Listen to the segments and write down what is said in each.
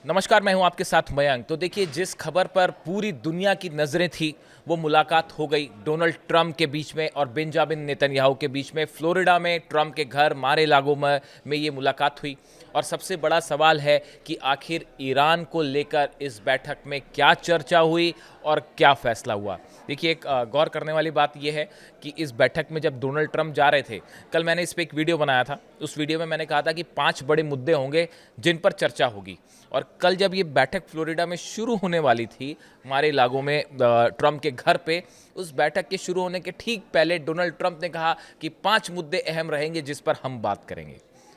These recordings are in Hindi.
नमस्कार, मैं हूं आपके साथ मयंक। तो देखिए, जिस खबर पर पूरी दुनिया की नज़रें थी वो मुलाकात हो गई डोनाल्ड ट्रंप के बीच में और बेंजामिन नेतन्याहू के बीच में। फ्लोरिडा में ट्रंप के घर मारे लागो में ये मुलाकात हुई। और सबसे बड़ा सवाल है कि आखिर ईरान को लेकर इस बैठक में क्या चर्चा हुई और क्या फैसला हुआ। देखिए, एक गौर करने वाली बात यह है कि इस बैठक में जब डोनाल्ड ट्रंप जा रहे थे, कल मैंने इस पर एक वीडियो बनाया था। उस वीडियो में मैंने कहा था कि 5 बड़े मुद्दे होंगे जिन पर चर्चा होगी। और कल जब ये बैठक फ्लोरिडा में शुरू होने वाली थी, मारे लागो में ट्रंप के घर पे, उस बैठक के शुरू होने के ठीक पहले डोनाल्ड ट्रंप ने कहा कि 5 मुद्दे अहम रहेंगे जिस पर हम बात करेंगे।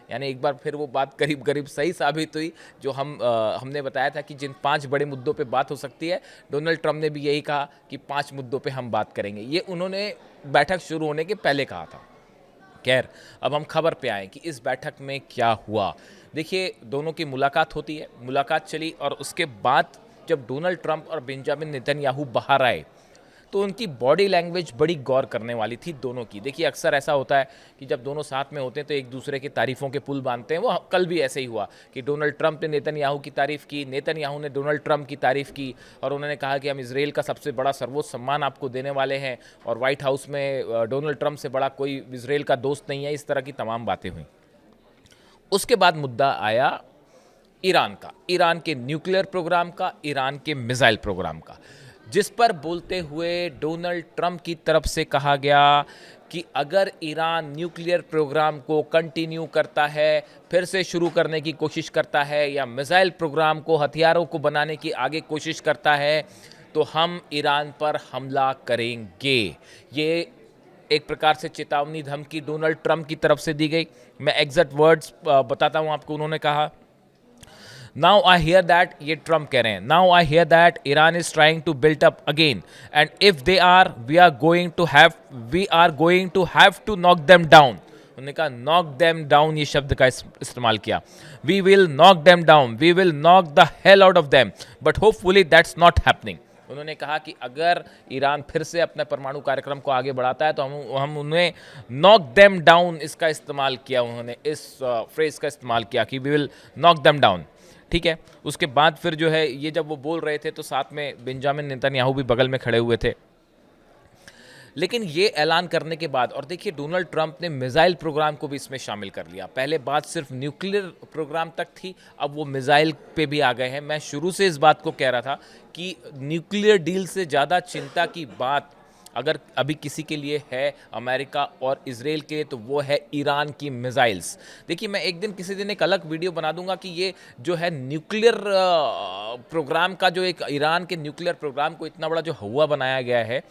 यानी एक बार फिर वो बात करीब करीब सही साबित हुई जो हमने बताया था कि जिन 5 बड़े मुद्दों पे बात हो सकती है, डोनाल्ड ट्रंप ने भी यही कहा कि 5 मुद्दों पे हम बात करेंगे। ये उन्होंने बैठक शुरू होने के पहले कहा था। खैर, अब हम खबर पे आए कि इस बैठक में क्या हुआ। देखिए, दोनों की मुलाकात होती है, मुलाकात चली और उसके बाद जब डोनाल्ड ट्रंप और बेंजामिन नेतन्याहू बाहर आए तो उनकी बॉडी लैंग्वेज बड़ी गौर करने वाली थी दोनों की। देखिए, अक्सर ऐसा होता है कि जब दोनों साथ में होते हैं तो एक दूसरे की तारीफ़ों के पुल बांधते हैं। वो कल भी ऐसे ही हुआ कि डोनाल्ड ट्रंप ने नेतन्याहू की तारीफ़ की, नेतन्याहू ने डोनाल्ड ट्रंप की तारीफ़ की और उन्होंने कहा कि हम इजराइल का सबसे बड़ा सर्वोच्च सम्मान आपको देने वाले हैं और व्हाइट हाउस में डोनाल्ड ट्रंप से बड़ा कोई इजराइल का दोस्त नहीं है। इस तरह की तमाम बातें हुई। उसके बाद मुद्दा आया ईरान का, ईरान के न्यूक्लियर प्रोग्राम का, ईरान के मिसाइल प्रोग्राम का, जिस पर बोलते हुए डोनाल्ड ट्रंप की तरफ से कहा गया कि अगर ईरान न्यूक्लियर प्रोग्राम को कंटिन्यू करता है, फिर से शुरू करने की कोशिश करता है या मिसाइल प्रोग्राम को, हथियारों को बनाने की आगे कोशिश करता है, तो हम ईरान पर हमला करेंगे। ये एक प्रकार से चेतावनी, धमकी डोनाल्ड ट्रंप की तरफ से दी गई। मैं एग्जैक्ट वर्ड्स बताता हूं आपको। उन्होंने कहा, नाउ आई हियर दैट, ये ट्रंप कह रहे हैं, now I hear that Iran is trying to built up again and if they are we are going to have to knock them down. उन्होंने कहा नॉक देम डाउन, ये शब्द का इस्तेमाल किया। We will knock them down, we will knock the hell out of them, but hopefully that's not happening. उन्होंने कहा कि अगर ईरान फिर से अपने परमाणु कार्यक्रम को आगे बढ़ाता है तो हम उन्हें नॉक देम डाउन, इसका इस्तेमाल किया। उन्होंने इस फ्रेज का इस्तेमाल किया कि we will knock them down. ठीक है, उसके बाद फिर जो है, ये जब वो बोल रहे थे तो साथ में बेंजामिन नेतन्याहू भी बगल में खड़े हुए थे। लेकिन ये ऐलान करने के बाद, और देखिए, डोनाल्ड ट्रंप ने मिसाइल प्रोग्राम को भी इसमें शामिल कर लिया। पहले बात सिर्फ न्यूक्लियर प्रोग्राम तक थी, अब वो मिसाइल पे भी आ गए हैं। मैं शुरू से इस बात को कह रहा था कि न्यूक्लियर डील से ज़्यादा चिंता की बात अगर अभी किसी के लिए है, अमेरिका और इजराइल के लिए, तो वो है ईरान की मिसाइल्स। देखिए, मैं एक दिन किसी दिन एक अलग वीडियो बना दूंगा कि ये जो है न्यूक्लियर प्रोग्राम का, जो एक ईरान के न्यूक्लियर प्रोग्राम को इतना बड़ा जो हवा बनाया गया है,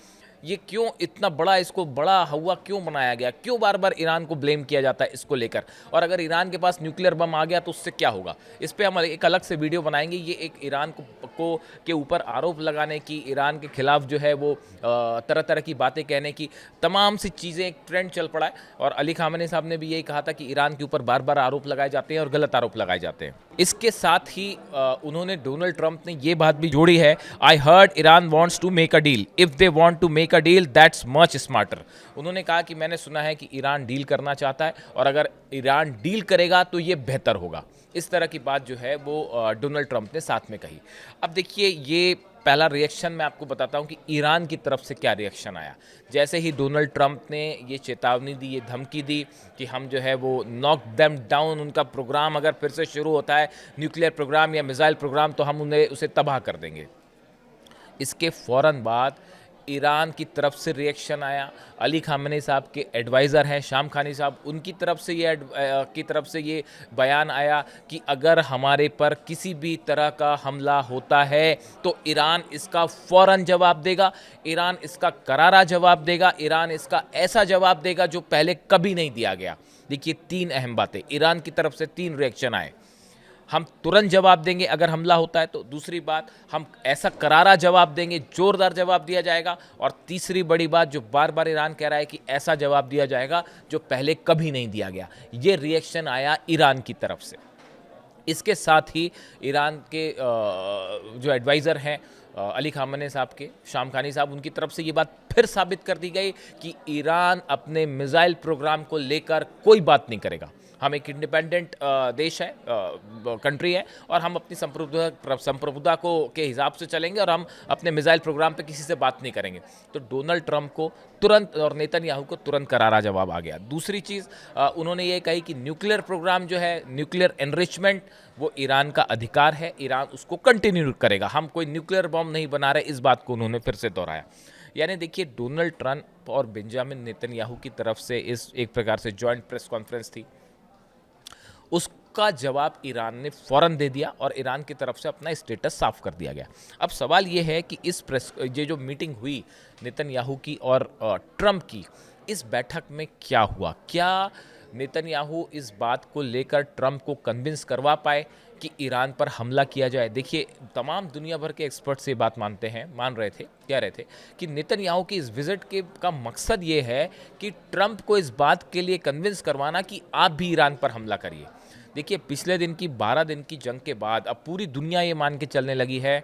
ये क्यों इतना बड़ा, इसको बड़ा हवा क्यों बनाया गया, क्यों बार बार ईरान को ब्लेम किया जाता है इसको लेकर, और अगर ईरान के पास न्यूक्लियर बम आ गया तो उससे क्या होगा। इस पर हम एक अलग से वीडियो बनाएंगे। ये एक ईरान को के ऊपर आरोप लगाने की, ईरान के खिलाफ जो है वो तरह तरह की बातें कहने की, तमाम सी चीज़ें, एक ट्रेंड चल पड़ा है। और अली खामेनी साहब ने भी यही कहा था कि ईरान के ऊपर बार बार आरोप लगाए जाते हैं और गलत आरोप लगाए जाते हैं। इसके साथ ही उन्होंने, डोनाल्ड ट्रंप ने ये बात भी जोड़ी है, I heard Iran wants to make a deal, if they want to make a deal that's much smarter. उन्होंने कहा कि मैंने सुना है कि ईरान डील करना चाहता है और अगर ईरान डील करेगा तो ये बेहतर होगा। इस तरह की बात जो है वो डोनाल्ड ट्रंप ने साथ में कही। अब देखिए, ये पहला रिएक्शन मैं आपको बताता हूं कि ईरान की तरफ से क्या रिएक्शन आया। जैसे ही डोनाल्ड ट्रंप ने ये चेतावनी दी, ये धमकी दी कि हम जो है वो नॉक देम डाउन, उनका प्रोग्राम अगर फिर से शुरू होता है, न्यूक्लियर प्रोग्राम या मिसाइल प्रोग्राम, तो हम उसे तबाह कर देंगे। इसके फ़ौरन बाद ईरान की तरफ से रिएक्शन आया। अली खामेनी साहब के एडवाइज़र हैं शाम खानी साहब, उनकी तरफ से ये बयान आया कि अगर हमारे पर किसी भी तरह का हमला होता है तो ईरान इसका फ़ौरन जवाब देगा, ईरान इसका करारा जवाब देगा, ईरान इसका ऐसा जवाब देगा जो पहले कभी नहीं दिया गया। देखिए, 3 अहम बातें, ईरान की तरफ से 3 रिएक्शन आए। हम तुरंत जवाब देंगे अगर हमला होता है तो, दूसरी बात, हम ऐसा करारा जवाब देंगे, जोरदार जवाब दिया जाएगा, और तीसरी बड़ी बात जो बार बार ईरान कह रहा है कि ऐसा जवाब दिया जाएगा जो पहले कभी नहीं दिया गया। ये रिएक्शन आया ईरान की तरफ से। इसके साथ ही ईरान के जो एडवाइज़र हैं अली खामेनी साहब के, शाम खानी साहब, उनकी तरफ से ये बात फिर साबित कर दी गई कि ईरान अपने मिसाइल प्रोग्राम को लेकर कोई बात नहीं करेगा। हम एक इंडिपेंडेंट देश है, कंट्री है, और हम अपनी संप्रभुता को के हिसाब से चलेंगे और हम अपने मिसाइल प्रोग्राम पे किसी से बात नहीं करेंगे। तो डोनाल्ड ट्रंप को तुरंत और नेतन्याहू को तुरंत करारा जवाब आ गया। दूसरी चीज़ उन्होंने ये कही कि न्यूक्लियर प्रोग्राम जो है, न्यूक्लियर एनरिचमेंट, वो ईरान का अधिकार है, ईरान उसको कंटिन्यू करेगा, हम कोई न्यूक्लियर बॉम्ब नहीं बना रहे। इस बात को उन्होंने फिर से दोहराया। यानी देखिए, डोनाल्ड ट्रंप और बेंजामिन नेतन्याहू की तरफ से इस एक प्रकार से जॉइंट प्रेस कॉन्फ्रेंस थी, उसका जवाब ईरान ने फौरन दे दिया और ईरान की तरफ से अपना स्टेटस साफ कर दिया गया। अब सवाल ये है कि ये जो मीटिंग हुई नेतन्याहू की और ट्रंप की, इस बैठक में क्या हुआ? क्या नेतन्याहू इस बात को लेकर ट्रंप को कन्विंस करवा पाए कि ईरान पर हमला किया जाए? देखिए, तमाम दुनिया भर के एक्सपर्ट्स ये बात मान रहे थे, कह रहे थे कि नेतन्याहू की इस विजिट का मकसद ये है कि ट्रंप को इस बात के लिए कन्विंस करवाना कि आप भी ईरान पर हमला करिए। देखिए, पिछले दिन की 12 दिन की जंग के बाद अब पूरी दुनिया ये मान के चलने लगी है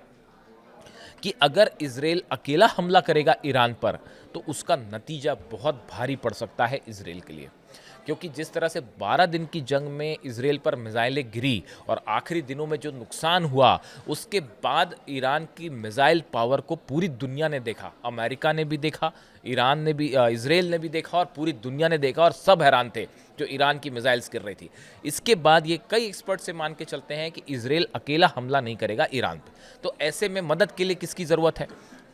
कि अगर इजराइल अकेला हमला करेगा ईरान पर तो उसका नतीजा बहुत भारी पड़ सकता है इजराइल के लिए, क्योंकि जिस तरह से 12 दिन की जंग में इजराइल पर मिसाइलें गिरी और आखिरी दिनों में जो नुकसान हुआ, उसके बाद ईरान की मिसाइल पावर को पूरी दुनिया ने देखा, अमेरिका ने भी देखा, ईरान ने भी, इजराइल ने भी देखा और पूरी दुनिया ने देखा, और सब हैरान थे जो ईरान की मिसाइल्स गिर रही थी। इसके बाद ये कई एक्सपर्ट से मान के चलते हैं कि इजराइल अकेला हमला नहीं करेगा ईरान पर। तो ऐसे में मदद के लिए किसकी ज़रूरत है?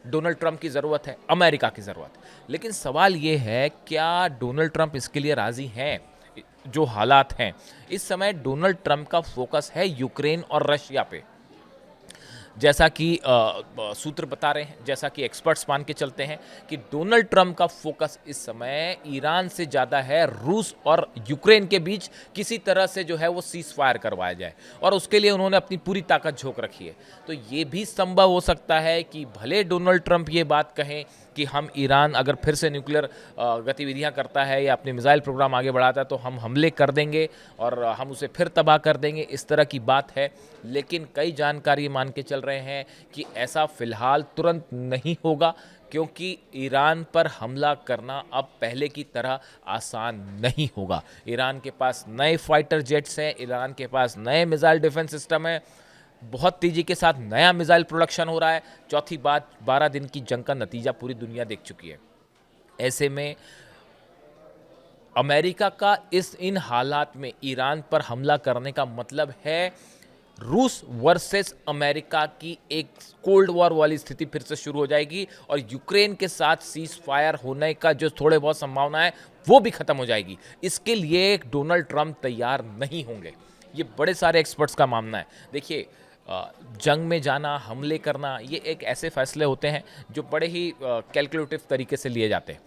डोनाल्ड ट्रंप की ज़रूरत है, अमेरिका की ज़रूरत है। लेकिन सवाल ये है, क्या डोनाल्ड ट्रंप इसके लिए राज़ी हैं? जो हालात हैं इस समय, डोनाल्ड ट्रंप का फोकस है यूक्रेन और रशिया पे, जैसा कि सूत्र बता रहे हैं, जैसा कि एक्सपर्ट्स मान के चलते हैं कि डोनाल्ड ट्रंप का फोकस इस समय ईरान से ज़्यादा है रूस और यूक्रेन के बीच किसी तरह से जो है वो सीज फायर करवाया जाए, और उसके लिए उन्होंने अपनी पूरी ताकत झोंक रखी है। तो ये भी संभव हो सकता है कि भले डोनाल्ड ट्रंप ये बात कहें कि हम ईरान अगर फिर से न्यूक्लियर गतिविधियां करता है या अपने मिसाइल प्रोग्राम आगे बढ़ाता है तो हम हमले कर देंगे और हम उसे फिर तबाह कर देंगे, इस तरह की बात है। लेकिन कई जानकारी मान के चल रहे हैं कि ऐसा फिलहाल तुरंत नहीं होगा, क्योंकि ईरान पर हमला करना अब पहले की तरह आसान नहीं होगा। ईरान के पास नए फाइटर जेट्स हैं, ईरान के पास नए मिसाइल डिफेंस सिस्टम है, बहुत तेजी के साथ नया मिसाइल प्रोडक्शन हो रहा है। चौथी बात, 12 दिन की जंग का नतीजा पूरी दुनिया देख चुकी है। ऐसे में अमेरिका का इन हालात में ईरान पर हमला करने का मतलब है रूस वर्सेस अमेरिका की एक कोल्ड वॉर वाली स्थिति फिर से शुरू हो जाएगी, और यूक्रेन के साथ सीज फायर होने का जो थोड़े बहुत संभावना है वो भी खत्म हो जाएगी। इसके लिए डोनाल्ड ट्रंप तैयार नहीं होंगे, ये बड़े सारे एक्सपर्ट्स का मानना है। देखिए, जंग में जाना, हमले करना, ये एक ऐसे फैसले होते हैं जो बड़े ही कैलकुलेटिव तरीके से लिए जाते हैं।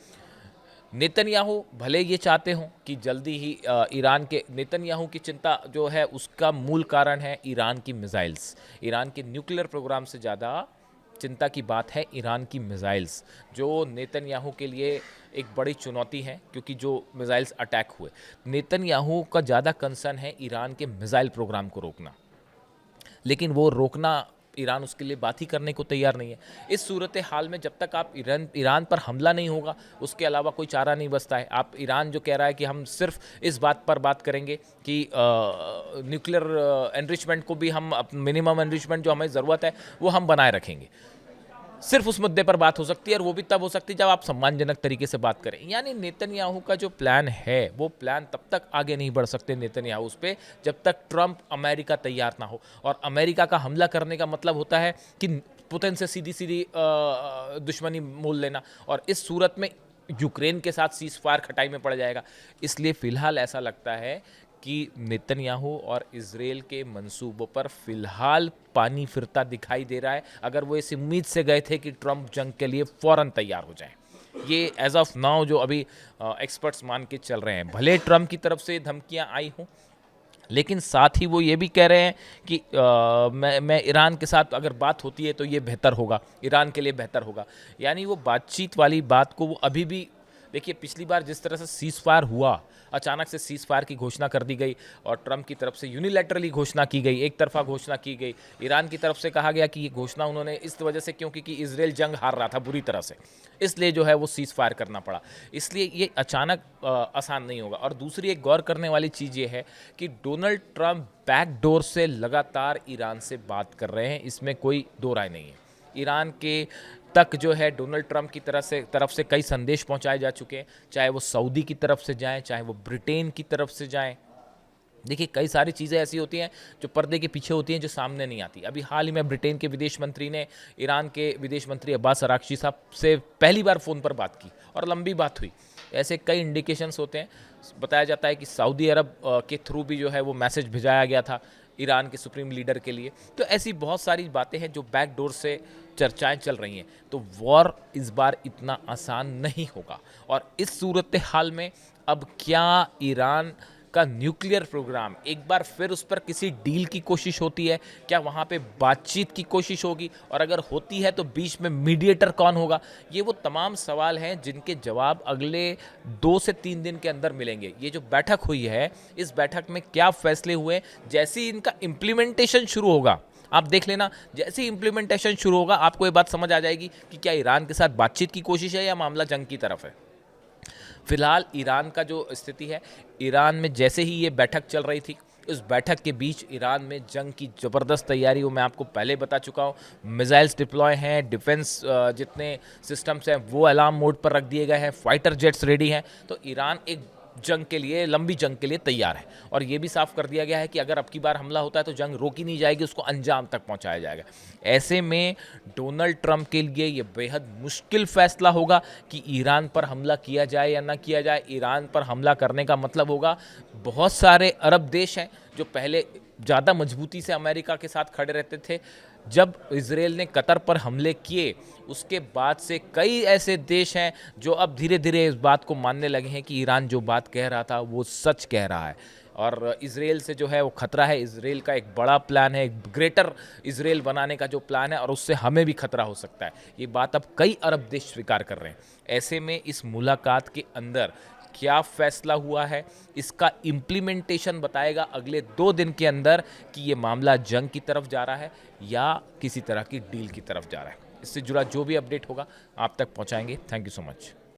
नेतन्याहू भले ये चाहते हों कि जल्दी ही ईरान के, नेतन्याहू की चिंता जो है उसका मूल कारण है ईरान की मिसाइल्स। ईरान के न्यूक्लियर प्रोग्राम से ज़्यादा चिंता की बात है ईरान की मिसाइल्स, जो नेतन्याहू के लिए एक बड़ी चुनौती है, क्योंकि जो मिसाइल्स अटैक हुए, नेतन्याहू का ज़्यादा कंसर्न है ईरान के मिसाइल प्रोग्राम को रोकना, लेकिन वो रोकना ईरान उसके लिए बात ही करने को तैयार नहीं है। इस सूरत हाल में जब तक आप ईरान पर हमला नहीं होगा, उसके अलावा कोई चारा नहीं बचता है। आप ईरान जो कह रहा है कि हम सिर्फ इस बात पर बात करेंगे कि न्यूक्लियर एनरिचमेंट को भी हम, मिनिमम एनरिचमेंट जो हमें ज़रूरत है वो हम बनाए रखेंगे, सिर्फ उस मुद्दे पर बात हो सकती है, और वो भी तब हो सकती है जब आप सम्मानजनक तरीके से बात करें। यानी नेतन्याहू का जो प्लान है वो प्लान तब तक आगे नहीं बढ़ सकते नेतन्याहू उस पर, जब तक ट्रंप अमेरिका तैयार ना हो। और अमेरिका का हमला करने का मतलब होता है कि पुतिन से सीधी सीधी दुश्मनी मोल लेना, और इस सूरत में यूक्रेन के साथ सीज फायर खटाई में पड़ जाएगा। इसलिए फ़िलहाल ऐसा लगता है कि नेतन्याहू और इजराइल के मंसूबों पर फिलहाल पानी फिरता दिखाई दे रहा है, अगर वो इस उम्मीद से गए थे कि ट्रंप जंग के लिए फ़ौरन तैयार हो जाए। ये एज ऑफ नाउ जो अभी एक्सपर्ट्स मान के चल रहे हैं। भले ट्रंप की तरफ से धमकियां आई हों, लेकिन साथ ही वो ये भी कह रहे हैं कि मैं ईरान के साथ अगर बात होती है तो ये बेहतर होगा, ईरान के लिए बेहतर होगा। यानी वो बातचीत वाली बात को वो अभी भी देखिए पिछली बार जिस तरह से सीज फायर हुआ, अचानक से सीज फायर की घोषणा कर दी गई और ट्रंप की तरफ से यूनिलैटरली घोषणा की गई, एक तरफा घोषणा की गई। ईरान की तरफ से कहा गया कि ये घोषणा उन्होंने इस वजह से क्योंकि इजराइल जंग हार रहा था बुरी तरह से, इसलिए जो है वो सीज फायर करना पड़ा। इसलिए ये अचानक आसान नहीं होगा। और दूसरी एक गौर करने वाली चीज़ ये है कि डोनाल्ड ट्रंप बैकडोर से लगातार ईरान से बात कर रहे हैं, इसमें कोई दो राय नहीं है। ईरान के तक जो है डोनाल्ड ट्रंप की तरफ से कई संदेश पहुंचाए जा चुके हैं, चाहे वो सऊदी की तरफ से जाएं, चाहे वो ब्रिटेन की तरफ से जाएं। देखिए कई सारी चीज़ें ऐसी होती हैं जो पर्दे के पीछे होती हैं, जो सामने नहीं आती। अभी हाल ही में ब्रिटेन के विदेश मंत्री ने ईरान के विदेश मंत्री अब्बास अरागची साहब से पहली बार फ़ोन पर बात की और लंबी बात हुई। ऐसे कई इंडिकेशंस होते हैं। बताया जाता है कि सऊदी अरब के थ्रू भी जो है वो मैसेज भिजाया गया था ईरान के सुप्रीम लीडर के लिए। तो ऐसी बहुत सारी बातें हैं जो बैकडोर से चर्चाएं चल रही हैं। तो वॉर इस बार इतना आसान नहीं होगा। और इस सूरत हाल में अब क्या ईरान का न्यूक्लियर प्रोग्राम, एक बार फिर उस पर किसी डील की कोशिश होती है? क्या वहाँ पे बातचीत की कोशिश होगी? और अगर होती है तो बीच में मीडिएटर कौन होगा? ये वो तमाम सवाल हैं जिनके जवाब अगले 2 से 3 दिन के अंदर मिलेंगे। ये जो बैठक हुई है, इस बैठक में क्या फैसले हुए, जैसे ही इनका इम्प्लीमेंटेशन शुरू होगा, आप देख लेना, जैसे ही इम्प्लीमेंटेशन शुरू होगा आपको ये बात समझ आ जाएगी कि क्या ईरान के साथ बातचीत की कोशिश है या मामला जंग की तरफ है। फिलहाल ईरान का जो स्थिति है, ईरान में जैसे ही ये बैठक चल रही थी, इस बैठक के बीच ईरान में जंग की ज़बरदस्त तैयारी, वो मैं आपको पहले बता चुका हूँ। मिसाइल्स डिप्लॉय हैं, डिफेंस जितने सिस्टम्स हैं वो अलार्म मोड पर रख दिए गए हैं, फाइटर जेट्स रेडी हैं। तो ईरान एक जंग के लिए, लंबी जंग के लिए तैयार है। और ये भी साफ कर दिया गया है कि अगर अब की बार हमला होता है तो जंग रोकी नहीं जाएगी, उसको अंजाम तक पहुंचाया जाएगा। ऐसे में डोनाल्ड ट्रंप के लिए ये बेहद मुश्किल फैसला होगा कि ईरान पर हमला किया जाए या ना किया जाए। ईरान पर हमला करने का मतलब होगा, बहुत सारे अरब देश हैं जो पहले ज़्यादा मजबूती से अमेरिका के साथ खड़े रहते थे। जब इजराइल ने कतर पर हमले किए उसके बाद से कई ऐसे देश हैं जो अब धीरे धीरे इस बात को मानने लगे हैं कि ईरान जो बात कह रहा था वो सच कह रहा है। और इजराइल से जो है वो खतरा है। इजराइल का एक बड़ा प्लान है, एक ग्रेटर इजराइल बनाने का जो प्लान है, और उससे हमें भी खतरा हो सकता है। ये बात अब कई अरब देश स्वीकार कर रहे हैं। ऐसे में इस मुलाकात के अंदर क्या फैसला हुआ है, इसका इम्प्लीमेंटेशन बताएगा अगले 2 दिन के अंदर कि ये मामला जंग की तरफ जा रहा है या किसी तरह की डील की तरफ जा रहा है। इससे जुड़ा जो भी अपडेट होगा आप तक पहुंचाएंगे। Thank you so much.